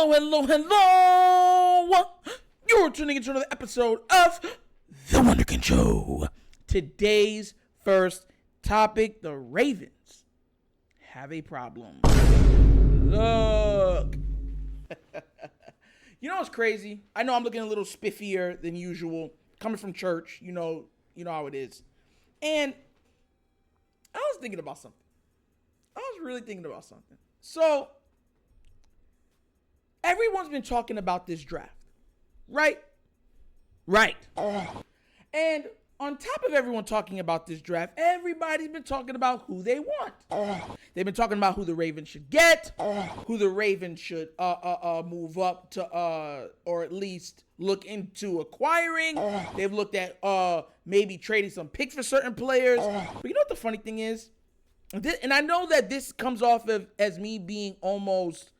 Hello, hello, hello. You're tuning into another episode of The Wunderkind Show. Today's first topic, the Ravens have a problem. Look. You know what's crazy? I know I'm looking a little spiffier than usual. Coming from church, you know how it is. And I was thinking about something. I was really thinking about something. So, everyone's been talking about this draft, right? Right. And on top of everyone talking about this draft, everybody's been talking about who they want. They've been talking about who the Ravens should get, who the Ravens should move up to, or at least look into acquiring. They've looked at maybe trading some picks for certain players. But you know what the funny thing is? And I know that this comes off as me being almost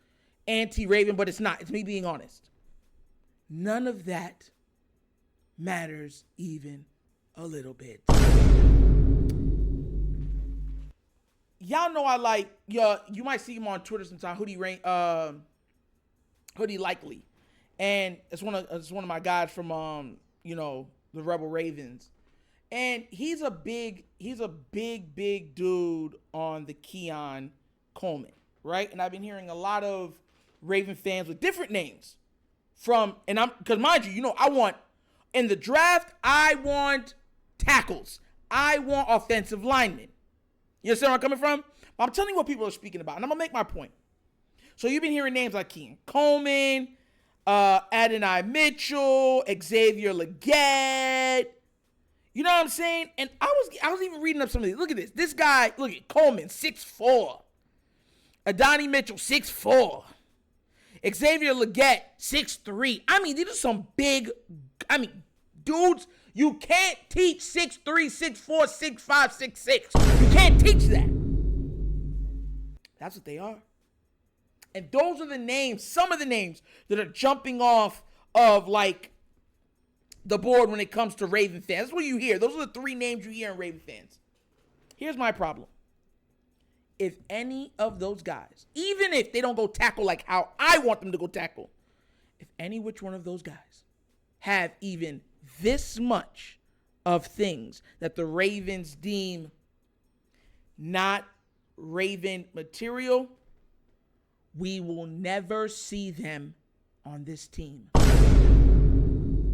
anti-Raven, but it's not. It's me being honest. None of that matters even a little bit. Y'all know I like, you might see him on Twitter sometime, Hoodie Likely. And it's one of my guys from the Rebel Ravens. And he's a big dude on the Keon Coleman, right? And I've been hearing a lot of Raven fans with different names because mind you, in the draft, I want tackles. I want offensive linemen. You understand where I'm coming from? But I'm telling you what people are speaking about, and I'm going to make my point. So you've been hearing names like Keon Coleman, Adonai Mitchell, Xavier Legette. You know what I'm saying? And I was even reading up some of these. Look at this. This guy, look at Coleman, 6'4". Adonai Mitchell, 6'4". Xavier Legette, 6'3". I mean, these are some big, dudes, you can't teach 6'3", 6'4", 6'5", 6'6". You can't teach that. That's what they are. And those are the names, some of the names that are jumping off of, like, the board when it comes to Raven fans. That's what you hear. Those are the three names you hear in Raven fans. Here's my problem. If any of those guys, even if they don't go tackle like how I want them to go tackle, if any which one of those guys have even this much of things that the Ravens deem not Raven material, we will never see them on this team.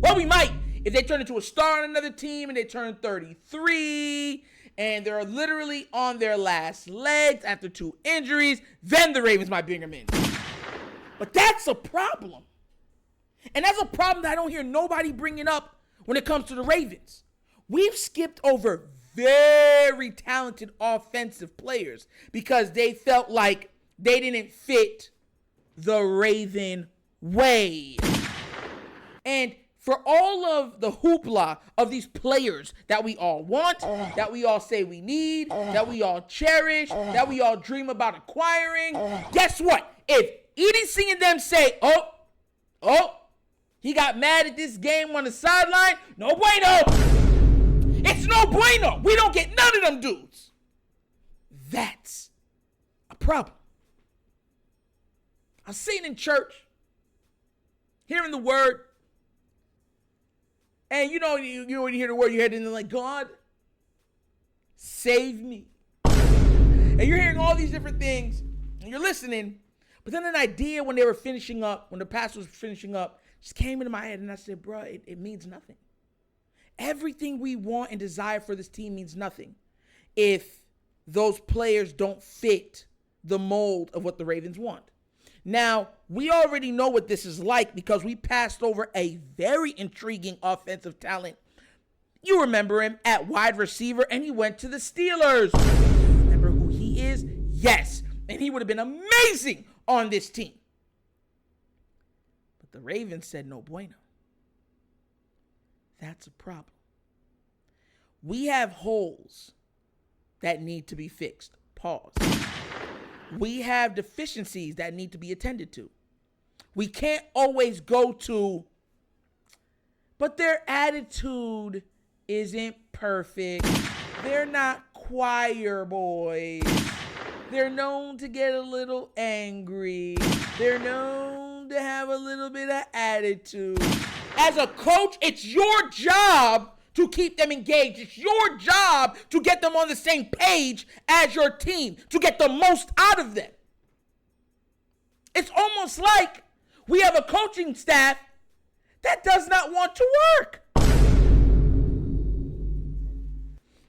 Well, we might if they turn into a star on another team and they turn 33 and they're literally on their last legs after 2 injuries, then the Ravens might bring them in. But that's a problem. And that's a problem that I don't hear nobody bringing up when it comes to the Ravens. We've skipped over very talented offensive players because they felt like they didn't fit the Raven way. And for all of the hoopla of these players that we all want, that we all say we need, that we all cherish, that we all dream about acquiring, guess what? If EDC and them say, oh, he got mad at this game on the sideline, no bueno. It's no bueno. We don't get none of them dudes. That's a problem. I'm sitting in church, hearing the word, and you when you hear the word, you're heading like, God, save me. And you're hearing all these different things, and you're listening, but then an idea when the pastor was finishing up, just came into my head, and I said, bro, it means nothing. Everything we want and desire for this team means nothing if those players don't fit the mold of what the Ravens want. Now, we already know what this is like because we passed over a very intriguing offensive talent. You remember him at wide receiver, and he went to the Steelers. Remember who he is? Yes. And he would have been amazing on this team. But the Ravens said no bueno. That's a problem. We have holes that need to be fixed. Pause. We have deficiencies that need to be attended to. We can't always go to, but their attitude isn't perfect. They're not choir boys. They're known to get a little angry. They're known to have a little bit of attitude. As a coach, it's your job to keep them engaged. It's your job to get them on the same page as your team, to get the most out of them. It's almost like we have a coaching staff that does not want to work.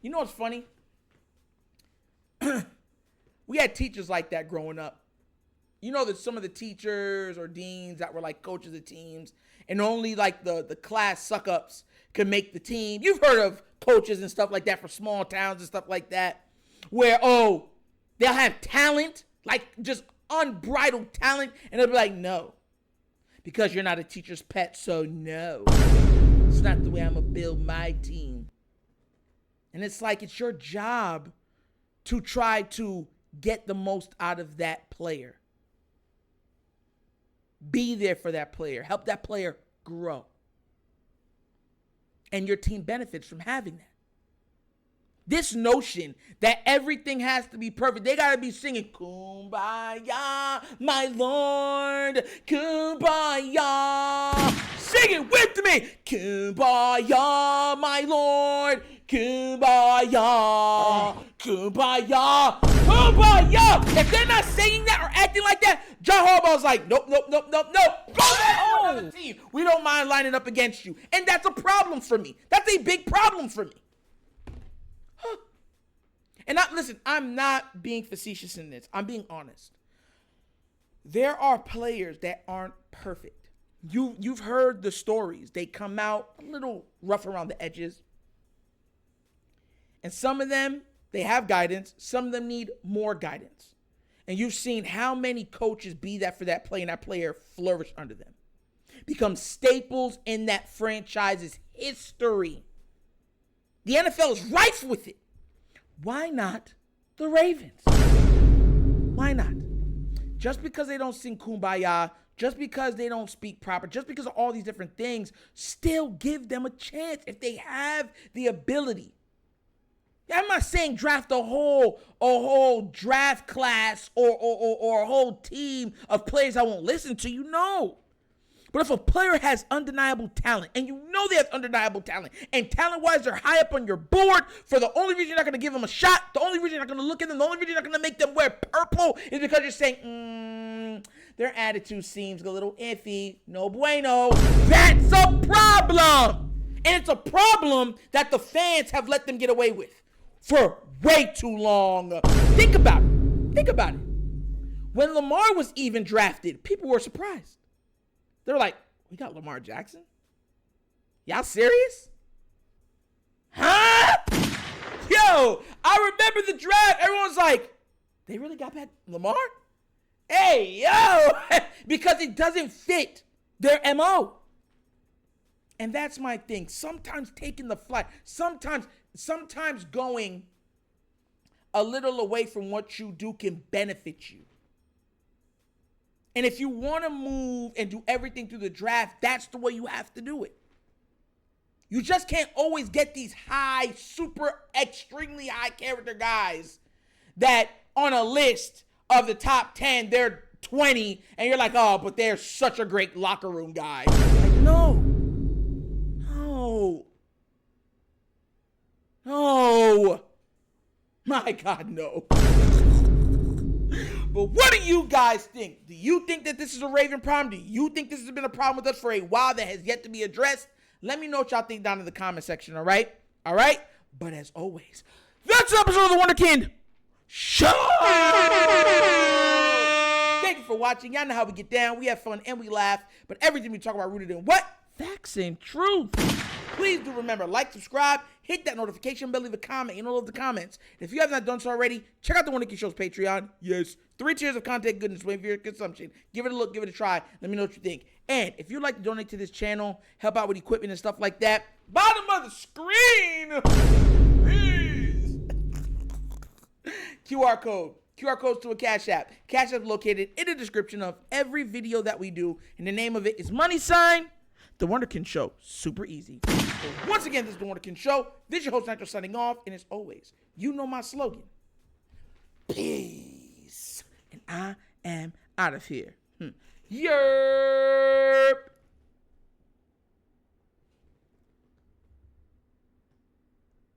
You know what's funny? We had teachers like that growing up. You know that some of the teachers or deans that were like coaches of teams, and only like the class suck-ups could make the team. You've heard of coaches and stuff like that for small towns and stuff like that, where, they'll have talent, like just unbridled talent, and they'll be like, no, because you're not a teacher's pet, so no. It's not the way I'm going to build my team. And it's like, it's your job to try to get the most out of that player. Be there for that player. Help that player grow. And your team benefits from having that. This notion that everything has to be perfect. They got to be singing, Kumbaya, my Lord, Kumbaya. Sing it with me. Kumbaya, my Lord, Kumbaya, Kumbaya, Kumbaya. If they're not saying that or acting like that, John Harbaugh's like, nope. Go back to another team. We don't mind lining up against you. And that's a problem for me. That's a big problem for me. And listen, I'm not being facetious in this. I'm being honest. There are players that aren't perfect. You've heard the stories. They come out a little rough around the edges. And some of them, they have guidance. Some of them need more guidance. And you've seen how many coaches be that for that player, and that player flourish under them. Become staples in that franchise's history. The NFL is rife with it. Why not the Ravens? Why not? Just because they don't sing Kumbaya, just because they don't speak proper, just because of all these different things, still give them a chance if they have the ability. I'm not saying draft a whole draft class or a whole team of players I won't listen to. You know. But if a player has undeniable talent, and you know they have undeniable talent, and talent-wise they're high up on your board, for the only reason you're not going to give them a shot, the only reason you're not going to look at them, the only reason you're not going to make them wear purple is because you're saying, their attitude seems a little iffy, no bueno. That's a problem! And it's a problem that the fans have let them get away with for way too long. Think about it. When Lamar was even drafted, people were surprised. They're like, we got Lamar Jackson? Y'all serious? Huh? Yo, I remember the draft. Everyone's like, they really got that Lamar? Hey, yo, because it doesn't fit their MO. And that's my thing. Sometimes taking the flight, sometimes going a little away from what you do can benefit you. And if you want to move and do everything through the draft, that's the way you have to do it. You just can't always get these high, super, extremely high character guys that on a list of the top 10, they're 20, and you're like, oh, but they're such a great locker room guy. Like, no. My God, no. But what do you guys think? Do you think that this is a Raven problem? Do you think this has been a problem with us for a while that has yet to be addressed? Let me know what y'all think down in the comment section, all right? All right? But as always, that's an episode of The Wunderkind Show! Thank you for watching. Y'all know how we get down. We have fun and we laugh. But everything we talk about rooted in what? Facts and truth. Please do remember, like, subscribe, hit that notification bell, leave a comment in all of the comments. And if you have not done so already, check out the Wunderkind Show's Patreon. Yes, 3 tiers of content goodness waiting for your consumption. Give it a look, give it a try. Let me know what you think. And if you'd like to donate to this channel, help out with equipment and stuff like that, bottom of the screen, please. QR code. QR codes to a Cash App. Cash App located in the description of every video that we do. And the name of it is The Wunderkind Show. Super easy. So once again, this is The Wunderkind Show. This is your host, Nitro, signing off. And as always, you know my slogan. Peace. And I am out of here. Yerp.